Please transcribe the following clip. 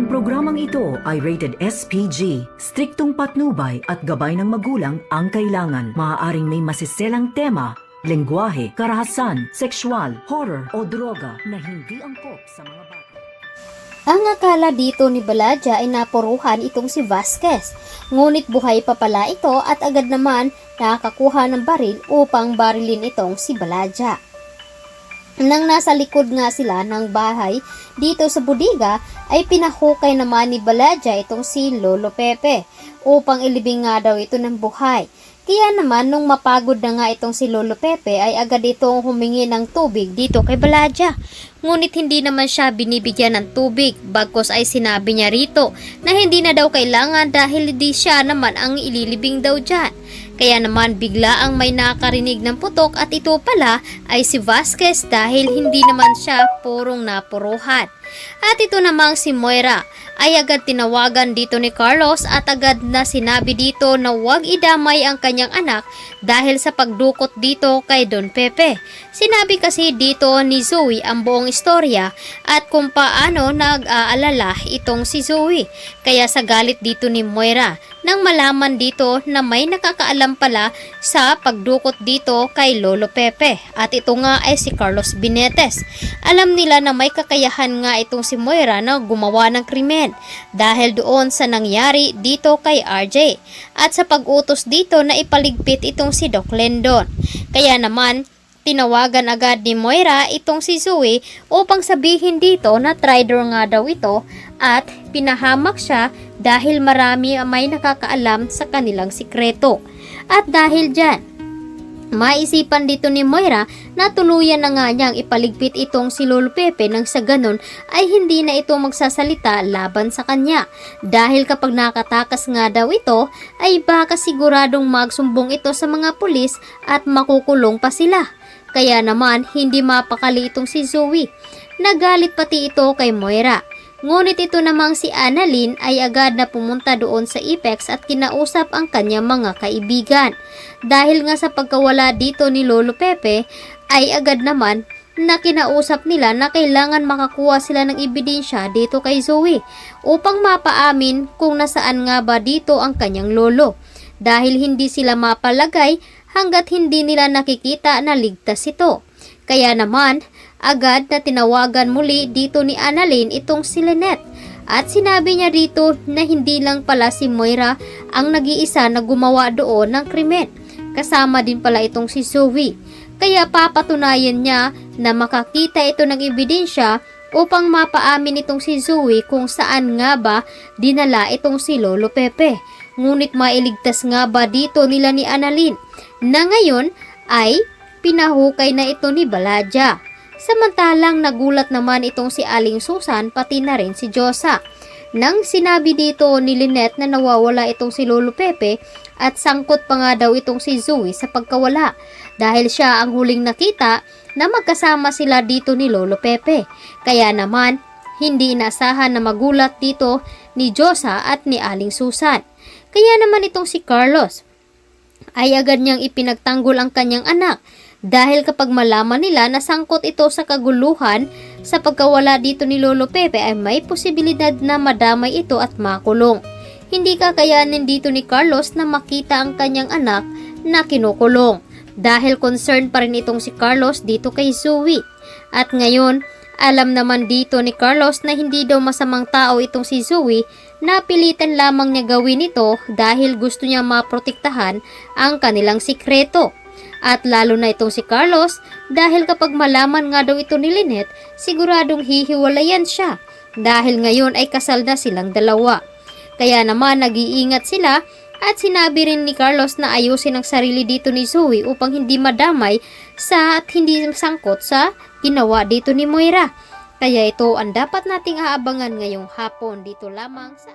Ang programang ito ay rated SPG. Striktong patnubay at gabay ng magulang ang kailangan. Maaaring may masiselang tema, lengguwahe, karahasan, sexual, horror o droga na hindi angkop sa mga bata. Ang akala dito ni Baladja ay napuruhan itong si Vasquez. Ngunit buhay pa pala ito at agad naman nakakuha ng baril upang barilin itong si Baladja. Nang nasa likod nga sila ng bahay dito sa bodega ay pinahukay naman ni Baladja itong si Lolo Pepe upang ilibing nga daw ito ng buhay. Kaya naman nung mapagod na nga itong si Lolo Pepe ay agad itong humingi ng tubig dito kay Baladja. Ngunit hindi naman siya binibigyan ng tubig, bagkus ay sinabi niya rito na hindi na daw kailangan dahil di siya naman ang ililibing daw dyan. Kaya naman bigla ang may nakarinig ng putok at ito pala ay si Vasquez dahil hindi naman siya purong napuruhan. At ito namang si Moira ay agad tinawagan dito ni Carlos at agad na sinabi dito na huwag idamay ang kanyang anak dahil sa pagdukot dito kay Don Pepe. Sinabi kasi dito ni Zoe ang buong istorya at kung paano nag-aalala itong si Zoe. Kaya sa galit dito ni Moira nang malaman dito na may nakakaalam pala sa pagdukot dito kay Lolo Pepe at ito nga ay si Carlos Binetes. Alam nila na may kakayahan nga itong si Moira na gumawa ng krimen dahil doon sa nangyari dito kay RJ at sa pag-utos dito na ipaligpit itong si Doc Lendon. Kaya naman tinawagan agad ni Moira itong si Zoe upang sabihin dito na traitor nga daw ito at pinahamak siya dahil marami ang may nakakaalam sa kanilang sikreto. At dahil dyan, maisipan dito ni Moira na tuluyan na nga niyang ipaligpit itong si Lolo Pepe nang sa ganon ay hindi na ito magsasalita laban sa kanya. Dahil kapag nakatakas nga daw ito ay baka siguradong magsumbong ito sa mga pulis at makukulong pa sila. Kaya naman hindi mapakali itong si Zoe. Nagalit pati ito kay Moira. Ngunit ito namang si Annalyn ay agad na pumunta doon sa Apex at kinausap ang kanyang mga kaibigan. Dahil nga sa pagkawala dito ni Lolo Pepe ay agad naman na kinausap nila na kailangan makakuha sila ng ebidensya dito kay Zoe upang mapaamin kung nasaan nga ba dito ang kanyang lolo. Dahil hindi sila mapalagay hanggat hindi nila nakikita na ligtas ito. Kaya naman agad na tinawagan muli dito ni Annalyn itong si Lynette at sinabi niya dito na hindi lang pala si Moira ang nag-iisa na gumawa doon ng krimen. Kasama din pala itong si Zoe. Kaya papatunayan niya na makakita ito ng ebidensya upang mapaamin itong si Zoe kung saan nga ba dinala itong si Lolo Pepe. Ngunit mailigtas nga ba dito nila ni Annalyn na ngayon ay pinahukay na ito ni Baladja. Samantalang nagulat naman itong si Aling Susan pati na rin si Josa. Nang sinabi dito ni Lynette na nawawala itong si Lolo Pepe at sangkot pa nga daw itong si Zoe sa pagkawala dahil siya ang huling nakita na magkasama sila dito ni Lolo Pepe. Kaya naman hindi inaasahan na magulat dito ni Josa at ni Aling Susan. Kaya naman itong si Carlos ay agad niyang ipinagtanggol ang kanyang anak. Dahil kapag malaman nila na sangkot ito sa kaguluhan sa pagkawala dito ni Lolo Pepe ay may posibilidad na madamay ito at makulong. Hindi kakayanin dito ni Carlos na makita ang kanyang anak na kinukulong dahil concerned pa rin itong si Carlos dito kay Zoe. At ngayon, alam naman dito ni Carlos na hindi daw masamang tao itong si Zoe, napilitan lamang niya gawin ito dahil gusto niya maprotektahan ang kanilang sikreto. At lalo na itong si Carlos dahil kapag malaman nga daw ito ni Lynette, siguradong hihiwalayan siya dahil ngayon ay kasal na silang dalawa. Kaya naman nag-iingat sila at sinabi rin ni Carlos na ayusin ang sarili dito ni Zoe upang hindi madamay sa at hindi sangkot sa ginawa dito ni Moira. Kaya ito ang dapat nating aabangan ngayong hapon dito lamang sa